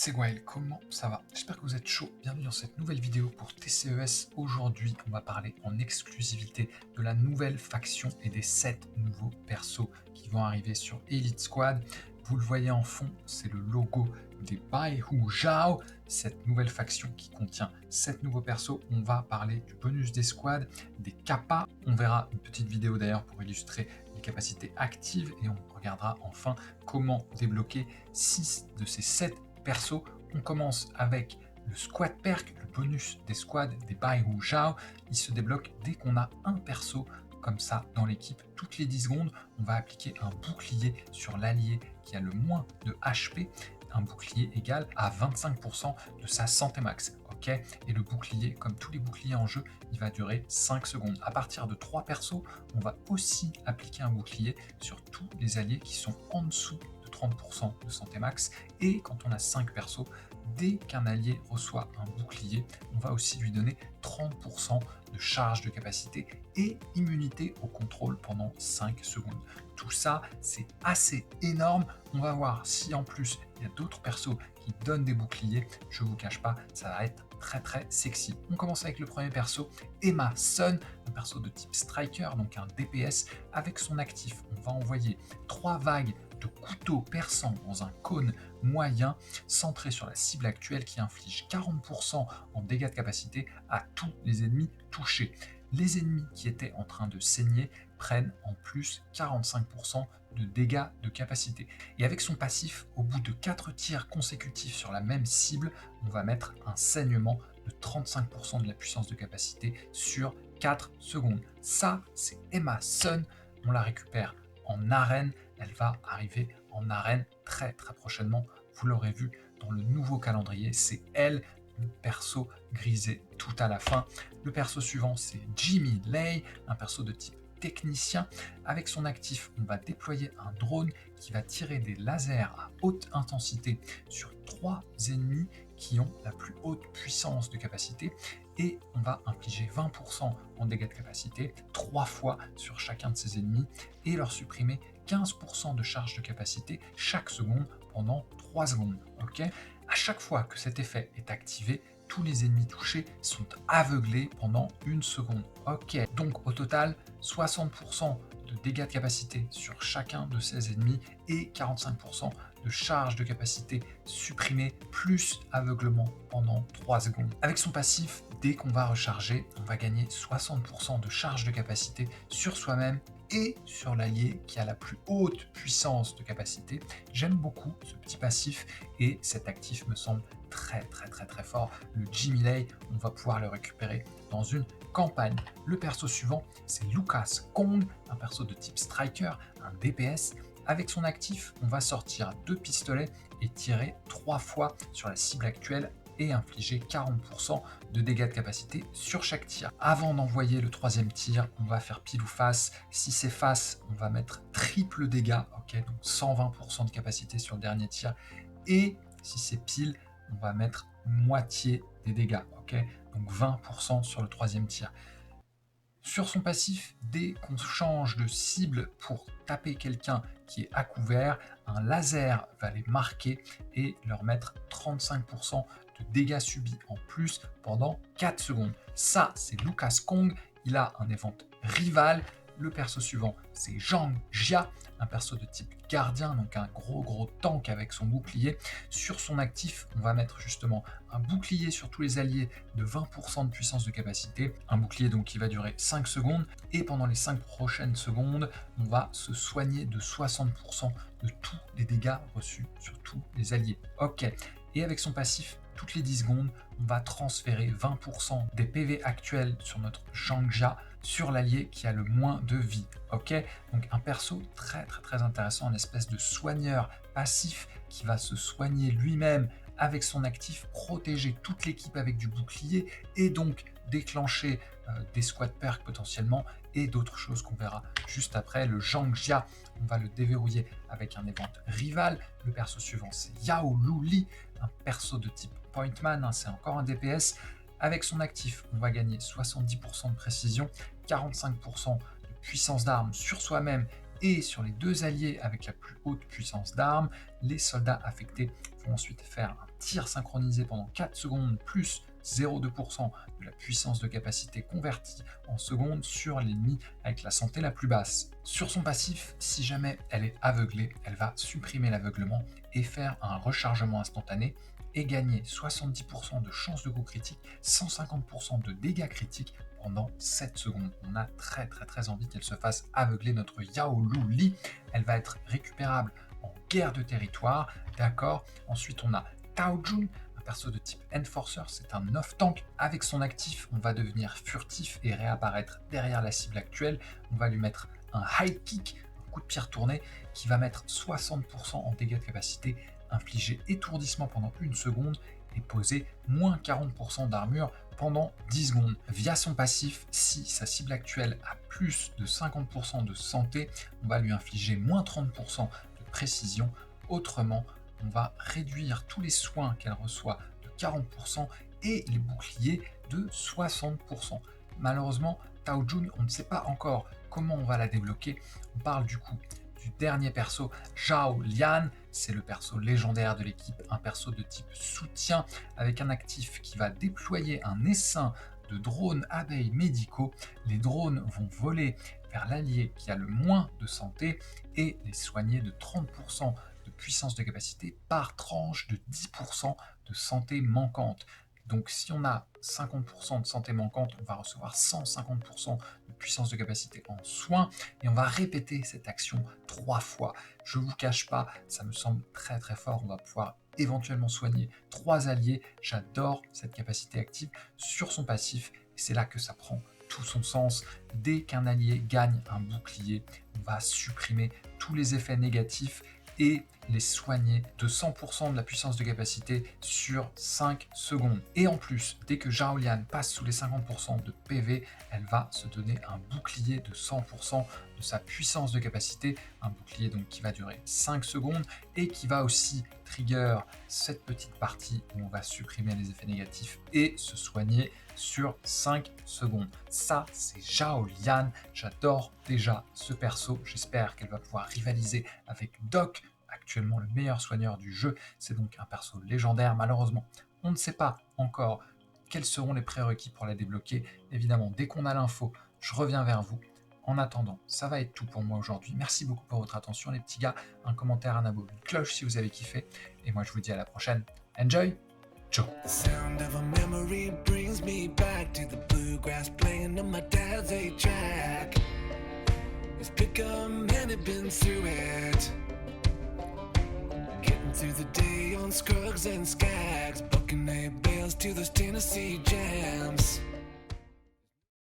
C'est Gwael, comment ça va? J'espère que vous êtes chaud. Bienvenue dans cette nouvelle vidéo pour TCES. Aujourd'hui, on va parler en exclusivité de la nouvelle faction et des 7 nouveaux persos qui vont arriver sur Elite Squad. Vous le voyez en fond, c'est le logo des Bai Hu Zhao, cette nouvelle faction qui contient 7 nouveaux persos. On va parler du bonus des squads, des kappas. On verra une petite vidéo d'ailleurs pour illustrer les capacités actives et on regardera enfin comment débloquer 6 de ces 7 perso. On commence avec le squad perk, le bonus des squads des Bai Hu Zhao. Il se débloque dès qu'on a un perso comme ça dans l'équipe. Toutes les 10 secondes, on va appliquer un bouclier sur l'allié qui a le moins de HP, un bouclier égal à 25% de sa santé max. Ok, et le bouclier, comme tous les boucliers en jeu, il va durer 5 secondes. À partir de 3 persos, on va aussi appliquer un bouclier sur tous les alliés qui sont en dessous 30% de santé max, et quand on a 5 persos, dès qu'un allié reçoit un bouclier, on va aussi lui donner 30% de charge de capacité et immunité au contrôle pendant 5 secondes. Tout ça, c'est assez énorme. On va voir si en plus il y a d'autres persos qui donnent des boucliers. Je vous cache pas, ça va être très sexy. On commence avec le premier perso, Emma Sun, un perso de type striker, donc un DPS. Avec son actif, on va envoyer 3 vagues de couteau perçant dans un cône moyen centré sur la cible actuelle qui inflige 40% en dégâts de capacité à tous les ennemis touchés. Les ennemis qui étaient en train de saigner prennent en plus 45% de dégâts de capacité. Et avec son passif, au bout de 4 tirs consécutifs sur la même cible, on va mettre un saignement de 35% de la puissance de capacité sur 4 secondes. Ça, c'est Emma Sun. On la récupère en arène. Elle va arriver en arène très prochainement. Vous l'aurez vu dans le nouveau calendrier, c'est elle, le perso grisé tout à la fin. Le perso suivant, c'est Jimmy Lay, un perso de type technicien. Avec son actif, on va déployer un drone qui va tirer des lasers à haute intensité sur 3 ennemis qui ont la plus haute puissance de capacité, et on va infliger 20% en dégâts de capacité 3 fois sur chacun de ces ennemis et leur supprimer 15% de charge de capacité chaque seconde pendant 3 secondes. Ok, à chaque fois que cet effet est activé, tous les ennemis touchés sont aveuglés pendant 1 seconde. Ok, donc au total, 60% de dégâts de capacité sur chacun de ces ennemis et 45% de charge de capacité supprimée plus aveuglement pendant 3 secondes. Avec son passif, dès qu'on va recharger, on va gagner 60% de charge de capacité sur soi-même et sur l'allié qui a la plus haute puissance de capacité. J'aime beaucoup ce petit passif et cet actif me semble très fort. Le Jimmy Lay, on va pouvoir le récupérer dans une campagne. Le perso suivant, c'est Lucas Kong, un perso de type striker, un DPS. Avec son actif, on va sortir 2 pistolets et tirer 3 fois sur la cible actuelle et infliger 40% de dégâts de capacité sur chaque tir. Avant d'envoyer le 3e tir, on va faire pile ou face. Si c'est face, on va mettre triple dégâts, ok, donc 120% de capacité sur le dernier tir. Et si c'est pile, on va mettre moitié des dégâts, ok, donc 20% sur le 3e tir. Sur son passif, dès qu'on change de cible pour taper quelqu'un qui est à couvert, un laser va les marquer et leur mettre 35% de dégâts subis en plus pendant 4 secondes. Ça, c'est Lucas Kong. Il a un event rival. Le perso suivant, c'est Zhang Jia, un perso de type gardien, donc un gros tank avec son bouclier. Sur son actif, on va mettre justement un bouclier sur tous les alliés de 20% de puissance de capacité, un bouclier donc qui va durer 5 secondes, et pendant les 5 prochaines secondes, on va se soigner de 60% de tous les dégâts reçus sur tous les alliés. Ok, et avec son passif, toutes les 10 secondes, on va transférer 20% des PV actuels sur notre Zhang Jia sur l'allié qui a le moins de vie. Ok, donc un perso très intéressant, une espèce de soigneur passif qui va se soigner lui-même avec son actif, protéger toute l'équipe avec du bouclier et donc déclencher des squad perks potentiellement et d'autres choses qu'on verra juste après. Le Zhang Jia, on va le déverrouiller avec un event rival. Le perso suivant, c'est Yao Lu Li, un perso de type Pointman, c'est encore un DPS. Avec son actif, on va gagner 70% de précision, 45% de puissance d'arme sur soi-même et sur les 2 alliés avec la plus haute puissance d'armes, les soldats affectés vont ensuite faire un tir synchronisé pendant 4 secondes plus 0,2% de la puissance de capacité convertie en secondes sur l'ennemi avec la santé la plus basse. Sur son passif, si jamais elle est aveuglée, elle va supprimer l'aveuglement et faire un rechargement instantané et gagner 70% de chance de coup critique, 150% de dégâts critiques pendant 7 secondes. On a très envie qu'elle se fasse aveugler notre Yao Lu Li. Elle va être récupérable en guerre de territoire, d'accord. Ensuite on a Tao Jun, un perso de type Enforcer, c'est un off-tank. Avec son actif, on va devenir furtif et réapparaître derrière la cible actuelle. On va lui mettre un high kick, un coup de pierre tourné, qui va mettre 60% en dégâts de capacité, infliger étourdissement pendant 1 seconde et poser moins 40% d'armure pendant 10 secondes. Via son passif, si sa cible actuelle a plus de 50% de santé, on va lui infliger moins 30% de précision. Autrement, on va réduire tous les soins qu'elle reçoit de 40% et les boucliers de 60%. Malheureusement, Tao Jun, on ne sait pas encore comment on va la débloquer. On parle du coup du dernier perso, Zhao Lian. C'est le perso légendaire de l'équipe, un perso de type soutien avec un actif qui va déployer un essaim de drones abeilles médicaux. Les drones vont voler vers l'allié qui a le moins de santé et les soigner de 30% de puissance de capacité par tranche de 10% de santé manquante. Donc si on a 50% de santé manquante, on va recevoir 150% de puissance de capacité en soins et on va répéter cette action 3 fois. Je vous cache pas, ça me semble très fort. On va pouvoir éventuellement soigner 3 alliés. J'adore cette capacité active sur son passif et c'est là que ça prend tout son sens. Dès qu'un allié gagne un bouclier, on va supprimer tous les effets négatifs et les soigner de 100% de la puissance de capacité sur 5 secondes. Et en plus, dès que Zhao Lian passe sous les 50% de PV, elle va se donner un bouclier de 100% de sa puissance de capacité, un bouclier donc qui va durer 5 secondes et qui va aussi trigger cette petite partie où on va supprimer les effets négatifs et se soigner sur 5 secondes. Ça, c'est Zhao Lian. J'adore déjà ce perso. J'espère qu'elle va pouvoir rivaliser avec Doc, actuellement le meilleur soigneur du jeu. C'est donc un perso légendaire. Malheureusement, on ne sait pas encore quels seront les prérequis pour la débloquer. Évidemment, dès qu'on a l'info, je reviens vers vous. En attendant, ça va être tout pour moi aujourd'hui. Merci beaucoup pour votre attention, les petits gars. Un commentaire, un abo, une cloche si vous avez kiffé. Et moi, je vous dis à la prochaine. Enjoy! Ciao! The sound of a memory brings me back to the bluegrass playing on my dad's 8-track. His pickup man had been through it, getting through the day on Scruggs and Skags, bucking hay bales to those Tennessee jams.